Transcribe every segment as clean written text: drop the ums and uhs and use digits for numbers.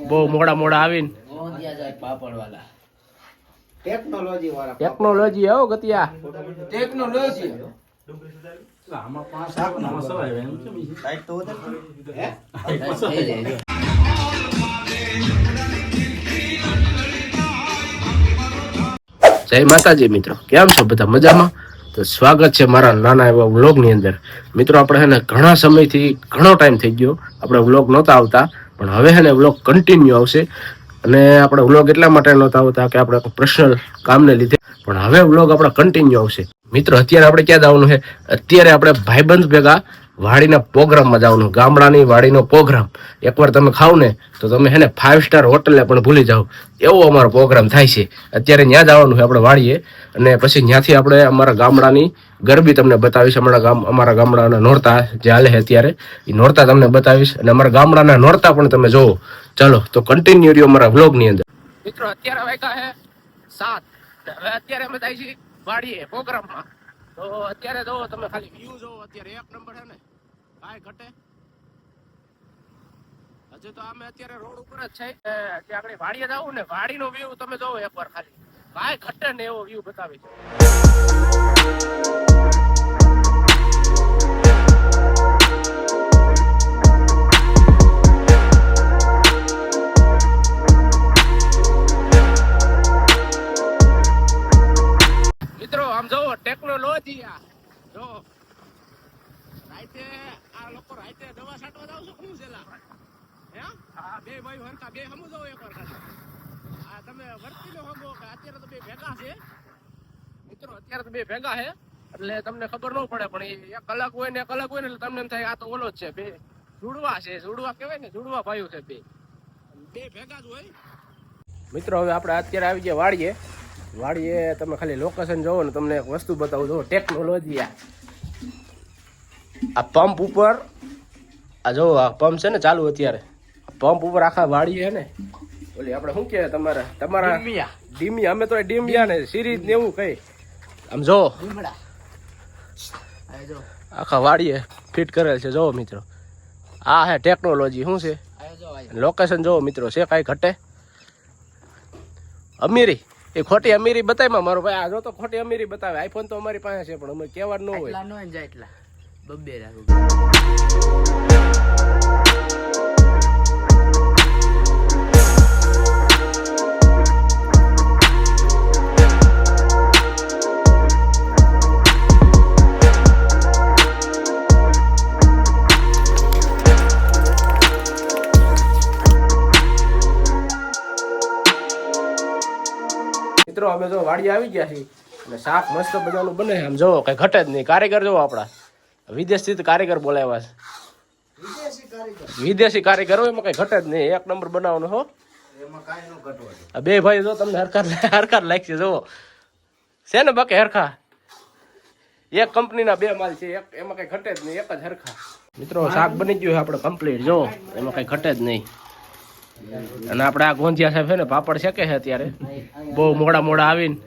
બહુ મોડા મોડા આવીને ટેકનોલોજી આવો ગતિયા ટેકનોલોજી જય માતાજી મિત્રો, કેમ છો બધા? મજામાં? તો સ્વાગત છે મારા નાના એવા વ્લોગ ની અંદર. મિત્રો આપણે હે ને ઘણા સમયથી ઘણો ટાઈમ થઈ ગયો આપણે વ્લોગ નહોતા આવતા, પણ હવે હે ને વ્લોગ કન્ટિન્યુ આવશે. અને આપણે વ્લોગ એટલા માટે નહોતા આવતા કે આપણે પર્સનલ કામને લીધે, પણ હવે વ્લોગ આપણે કન્ટિન્યુ આવશે. મિત્રો અત્યારે આપણે ક્યાં જવાનું છે? અત્યારે આપણે ભાઈબંધ ભેગા વાડીના પ્રોગ્રામમાં જવાનું. ગામડાની વાડીનો પ્રોગ્રામ એકવાર તમે ખાવ ને તો તમે હે ને 5 સ્ટાર હોટલે પણ ભૂલી જાઓ, એવો અમારો પ્રોગ્રામ થાય છે. અત્યારે ત્યાં જવાનું છે આપણે વાડીએ, અને પછી ત્યાંથી આપણે અમારા ગામડાની ગરબી તમને બતાવીશ. અમારા ગામડાના નોરતા જે હાલે છે અત્યારે, એ નોરતા તમને બતાવીશ, અને અમારા ગામડાના નોરતા પણ તમે જોવો. ચાલો તો કન્ટિન્યુ રહ્યો અમારા વ્લોગની અંદર. મિત્રો અત્યારે વાગ્યા છે 7. હવે અત્યારે અમે જાય છીએ વાડીએ પ્રોગ્રામમાં. તો અત્યારે જોવો તમે, ખાલી વ્યૂ જોવો, અત્યારે એક નંબર છે ને, કાંઈ ઘટે. હજુ તો અમે અત્યારે રોડ ઉપર જ છે, જે આપણે વાડીએ જાવું ને, વાડીનો વ્યૂ તમે જોવો એકવાર, ખાલી કાંઈ ઘટે ને એવો વ્યૂ બતાવી છે. મિત્રો આમ જોવો ટેકનોલોજી, આ જો રાતે આ લોકો રાતે દવા છાંટવા જાવ છો. શું છેલા હા, બે ભાઈ હરખા બે હમુ જાવ એકવાર ખાલી. આ તમે વર્તી નો હમો કે અત્યારે તો બે ભેગા છે. મિત્રો અત્યારે તો બે ભેગા છે એટલે તમને ખબર ન પડે, પણ એક કલાક હોય ને એક કલાક હોય ને એટલે તમને એમ થાય આ તો ઓલો જ છે. બે જોડવા છે, જોડવા કહેવાય ને, જોડવા ભાઈઓ છે. બે ભેગા જ હોય. મિત્રો હવે આપણે અત્યારે આવી ગયા વાડીએ. વાડીએ તમે ખાલી લોકેશન જોવો ને, તમને એક વસ્તુ બતાવું. જો ટેકનોલોજી, આ પંપ ઉપર, આ જો આ પંપ છે ને ચાલુ અત્યારે, પંપ ઉપર આખા વાડીએ છે ને ઓલી આપણે શું કે તમારા ડીમિયા, અમે તો ડીમિયા ને સિરીઝ ને એવું કઈ. આમ જો આખા વાડીએ ફિટ કરેલ છે. જોવો મિત્રો, આ હે ટેકનોલોજી. શું છે લોકેશન જોવો મિત્રો, છે કાંઈ ઘટે? અમીરી એ ખોટી અમીરી બતાવી મારો ભાઈ. આ જો તો ખોટી અમીરી બતાવે. આઈફોન તો અમારી પાસે છે, પણ અમે કહેવાનું ન હોય. મિત્રો અમે જો વાડી આવી ગયા છીએ, અને શાક મસ્ત બધાનું બને. આમ જોવો કઈ ઘટે જ નહીં. કારીગર જોવો આપણા વિદેશથી કારીગર બોલાવ્યા છે. વિદેશી કારીગર હોય, એમાં કઈ ઘટે જ નહીં. એક નંબર બનાવવાનું હો. બે ભાઈ જો તમને હરખા લાગશે. જોવો છે ને બાકી હરખા. એક કંપનીના બે માલ છે, એમાં કઈ ઘટે જ નહીં, એક જ હરખા. મિત્રો શાક બની ગયું છે આપણે કમ્પ્લીટ. જો એમાં કઈ ઘટે જ નહીં. અને આપણે આ ગોંધિયા સાહેબ છે ને પાપડ શેકે છે અત્યારે, બહુ મોડા મોડા આવીને.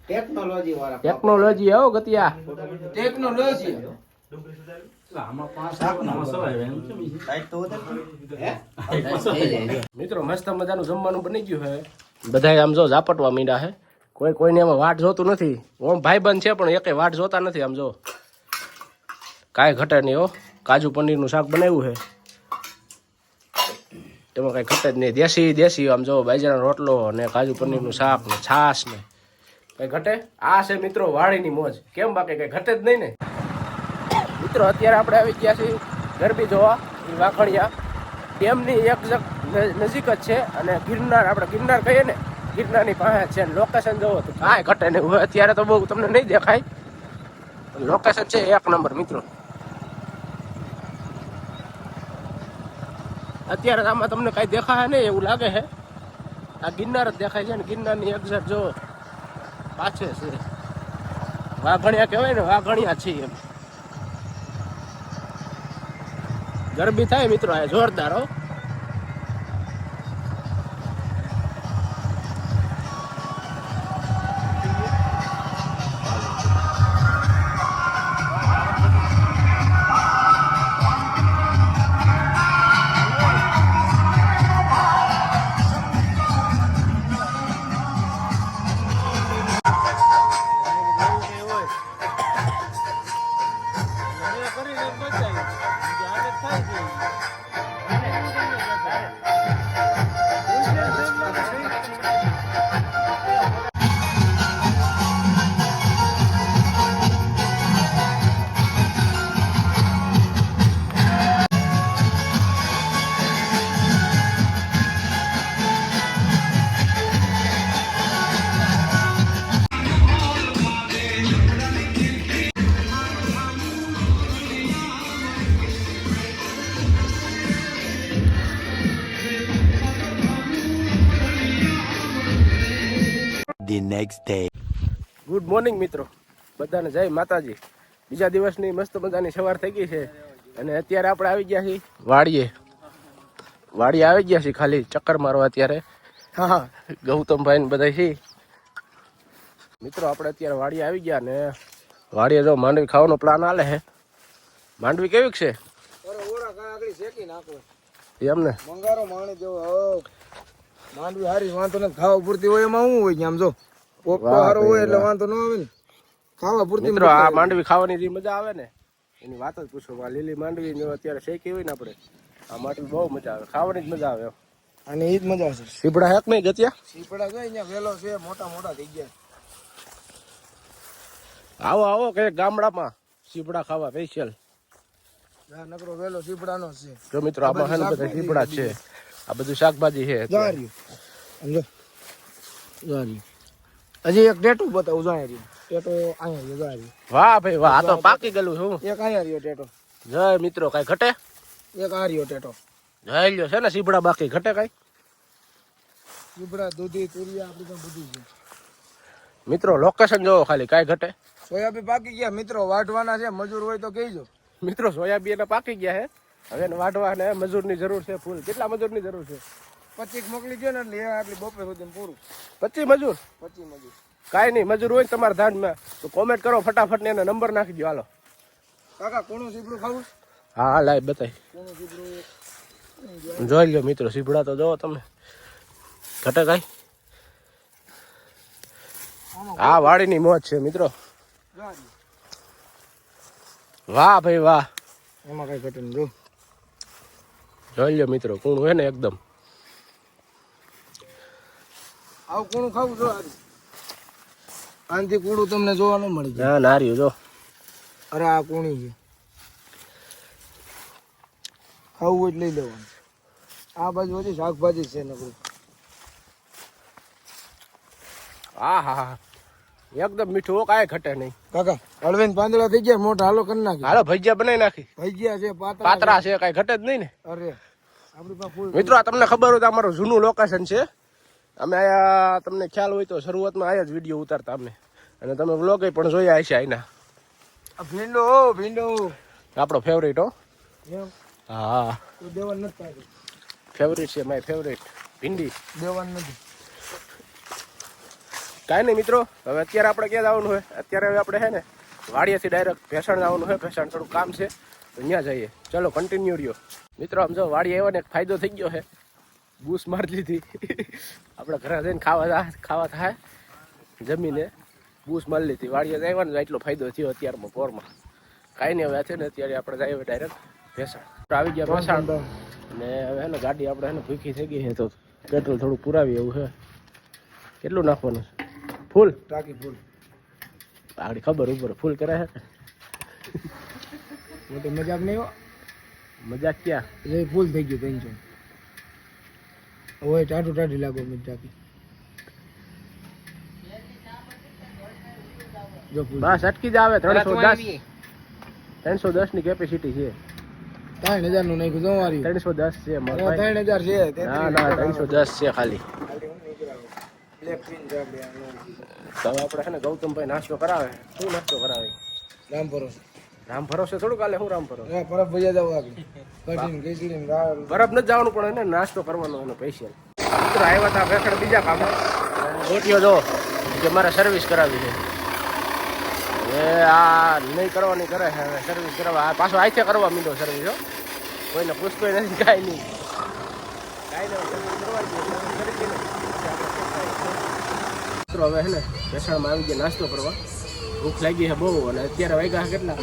ટેકનોલોજી આવો ગતિયા ટેકનોલોજી. મિત્રો મસ્ત મજાનું જમવાનું બની ગયું છે. બધા આમ જો ઝાપટવા મીંડા છે. કોઈને એમાં વાટ જોતું નથી. ઓમ ભાઈબંધ છે પણ એકે વાટ જોતા નથી. આમ જો કાંઈ ઘટે નહીં. હો કાજુ પનીરનું શાક બનાવ્યું છે, એમાં કઈ ઘટે જ નહીં. દેશી આમ જો બાજરાનો રોટલો ને કાજુ પનીરનું શાક ને છાશ ને કઈ ઘટે. આ છે મિત્રો વાડીની મોજ. કેમ બાકી કઈ ઘટે જ નહીં ને. મિત્રો અત્યારે આપણે આવી ગયા છીએ ગરબી જોવા. એ વાખણિયા ડેમની એક નજીક જ છે, અને ગિરનાર, આપણે ગિરનાર કહીએ ને, ગિરનારની પાસે છે. લોકેશન જોવો તો કાંઈ ઘટે નહીં. અત્યારે તો બહુ તમને નહીં દેખાય, લોકેશન છે એક નંબર. મિત્રો અત્યારે આમાં તમને કઈ દેખાય નહીં એવું લાગે છે. આ ગિરનાર જ દેખાય છે ને. ગિરનારની એક્ઝેક્ટ જો પાછે છે વાઘણિયા કહેવાય ને, વાઘણિયા છે એમ. ગરબી થાય મિત્રો આ જોરદાર. હો next day. ગુડ મોર્નિંગ મિત્રો, બધાને જય માતાજી. બીજા દિવસની મસ્ત મજાની સવાર થઈ ગઈ છે અને અત્યારે આપણે આવી ગયા છીએ વાડીએ આવી ગયા છીએ ખાલી ચક્કર મારવા. અત્યારે હા ગૌતમભાઈ ને બધા છે મિત્રો. આપણે અત્યારે વાડીએ આવી ગયા ને વાડીએ જો માંડવી ખાવાનો પ્લાન આલે છે. માંડવી કેવીક છે એમને? મંગારો માણી જેવો માંડવી હારી વાંધો ને ખાવા પૂરતી હોય એમાં શું હોય આમ જો પોપટો હારો હોય એટલે વાંધો ન આવે ને ખાવા પૂરતી. મિત્રો આ માંડવી ખાવાની જે મજા આવે ને એની વાત જ પૂછો. આ લીલી માંડવી જો અત્યારે શેકી હોય ને આપણે આ માંડવી બહુ મજા આવે, ખાવાની જ મજા આવે. અને એ જ મજા છે. સીપડા હેક નહીં ગત્યા? સીપડા જો અહીંયા વેલો છે, મોટા મોટા થઈ ગયા. આવો આવો કે ગામડામાં સીપડા ખાવા સ્પેશિયલ. નકરો વેલો સીપડાનો છે. જો મિત્રો આમાં હે ને બધા સીપડા છે, આ બધું શાકભાજી છે. સમજો હજી એક ટેટુ બતાવું. જાણી ટેટો અહીંયા જાણી. વાહ ભાઈ વાહ, આ તો પાકી ગયેલું છું. એક અહીંયા રહ્યો ટેટો. જય મિત્રો, કઈ ઘટે? એક આ રહ્યો ટેટો. જય લ્યો છે ને સીપડા, બાકી ઘટે કઈ? સીપડા દૂધી તુરિયા આપણી તો બધું છે મિત્રો. લોકેશન જોવો ખાલી, કઈ ઘટે? સોયાબીન પાકી ગયા મિત્રો, વાઢવાના છે. મજૂર હોય તો કહેજો મિત્રો. સોયાબીન પાકી ગયા છે, હવે વાઢવા ને મજૂરની જરૂર છે ફૂલ. કેટલા મજૂરની જરૂર છે? 25 મોકલી દો ને એટલે આટલી બપોર સુધી પૂરું. 25 મજૂર? 25 મજૂર. કાંઈ નહીં, મજૂર હોય ને તમારા ધાનમાં તો કોમેન્ટ કરો ફટાફટ ને એનો નંબર નાખી દો. હાલો કાકા કોનું સીપડું ખાવું? હા હા લાઈ બતાવી. કોનું સીપડું જોઈ લો મિત્રો, સીપડા તો જોવો તમે. ઘટે કાંઈ? હા વાડીની મોજ છે મિત્રો. વાહ ભાઈ વાહ, એમાં કઈ ઘટે નહીં. જો જોઈ લો મિત્રો, કૂણું હે ને એકદમ. આવું કોનું ખાવું? જો આનાથી કૂણું તમને જોવા ન મળી જાય. ના નાર્યું જો. અરે આ કૂણી છે, ખાવું હોય લઈ લેવાનું. આ બાજુ બધી શાકભાજી છે નકરું. હા હા હા, એકદમ મીઠું, કાંઈ ઘટે નહીં. કાકા હળવેન પાંદડા થઈ ગયા મોટા, હાલો કરી નાખી. હાલો ભજીયા બનાવી નાખી. ભજીયા છે, પાતરા છે, કાંઈ ઘટે જ નહીં ને. અરે આપણી પાસે ફૂલ. મિત્રો આ તમને ખબર હોય તો અમારું જૂનું લોકેશન છે. અમે આયા, તમને ખ્યાલ હોય તો શરૂઆતમાં આયા જ વિડીયો ઉતારતા અમે, અને તમે વ્લોગ પણ જોયા હશે આના. આ ભીંડો ભીંડો આપણો ફેવરેટ હો. એમ હા તો દેવાનું નથી પાડ્યું. ફેવરેટ છે, માય ફેવરેટ ભીંડી. દેવાનું નથી. કાંઈ નહીં મિત્રો, હવે અત્યારે આપણે ક્યાં જવાનું હોય? અત્યારે હવે આપણે છે ને વાડિયાથી ડાયરેક્ટ ભેસાણ જવાનું હોય. ભેસાણ થોડું કામ છે તો ત્યાં જઈએ. ચલો કન્ટિન્યુ રહ્યો મિત્રો. આમ જો વાડી આવ્યો ને એક ફાયદો થઈ ગયો છે, બૂસ મારી લીધી. આપણે ઘરે જઈને ખાવા થાય જમીને બૂસ મારી લીધી. વાડીએ આવ્યા ને એટલો ફાયદો થયો અત્યારમાં પોરમાં. કાંઈ નહીં, હવે છે ને અત્યારે આપણે જઈએ ડાયરેક્ટ ભેસાણ. આવી ગયા ભેસાણ ને હવે છે ને ગાડી આપણે છે ને ભૂખી થઈ ગઈ છે તો પેટ્રોલ થોડું પુરાવી એવું છે. કેટલું નાખવાનું છે? ફૂલ ટાંકી ફૂલ. આગળ ખબર ઉપર ફૂલ કરે છે. મોટી મજાક નહીં હો. મજાક ક્યાં? એટલે ફૂલ થઈ ગયું ટેન્શન. હવે ટાટું ટાટી લાગો મેં ટાંકી. જો ફૂલ બસ અટકી જ આવે. 310 ની કેપેસિટી છે. 3000 નું નાખ્યું. જો મારી 310 છે મારા ભાઈ. 3000 છે. ના ના 310 છે ખાલી. બ્લેક પિન છે આપણે. તો હવે આપણે છે ને ગૌતમભાઈ નાસ્તો કરાવે. શું નાસ્તો કરાવે? રામ ભરોસે. રામ ભરોસે થોડું કાલે શું રામ ભરોસે? પરબ ભૈયા જાવ આગળ. કઠિન ખીચડી રાવ. બરફ નથી જવાનું પણ એને નાસ્તો કરવાનો એનો સ્પેશિયલ. મિત્રો આવ્યા હતા ભેસાણ બીજા કામે. રોટીઓ જો કે મારે સર્વિસ કરાવી છે. હવે આ નહીં કરવાની કરે છે, હવે સર્વિસ કરવા આ પાછો આઈથે કરવા માંડ્યો સર્વિસ. હો કોઈને પૂછતો નથી, કાંઈ નહીં સર્વિસ કરવા મિત્રો. હવે છે ને ભેસાણમાં આવી ગયા નાસ્તો કરવા. ભૂખ લાગી છે બહુ, અને અત્યારે વાગ્યા છે કેટલા?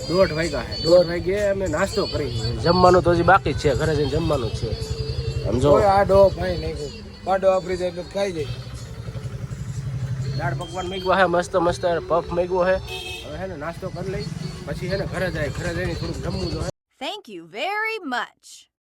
1:30 વાગ્યા છે. 1:30 વાગ્યે અમે નાસ્તો કરી. જમવાનું તો હજી બાકી જ છે, ઘરે જઈને જમવાનું જ છે. સમજો આ ડો ખાઈ નાખ્યો. પાડો વાપરી જાય એટલે ખાઈ જાય. દાળ પકવાન મેગવો હે, મસ્ત મસ્ત પફ મેગવો હે. હવે છે ને નાસ્તો કરી લઈ પછી છે ને ઘરે જઈને થોડુંક જમવું જોઈએ. Thank you very much.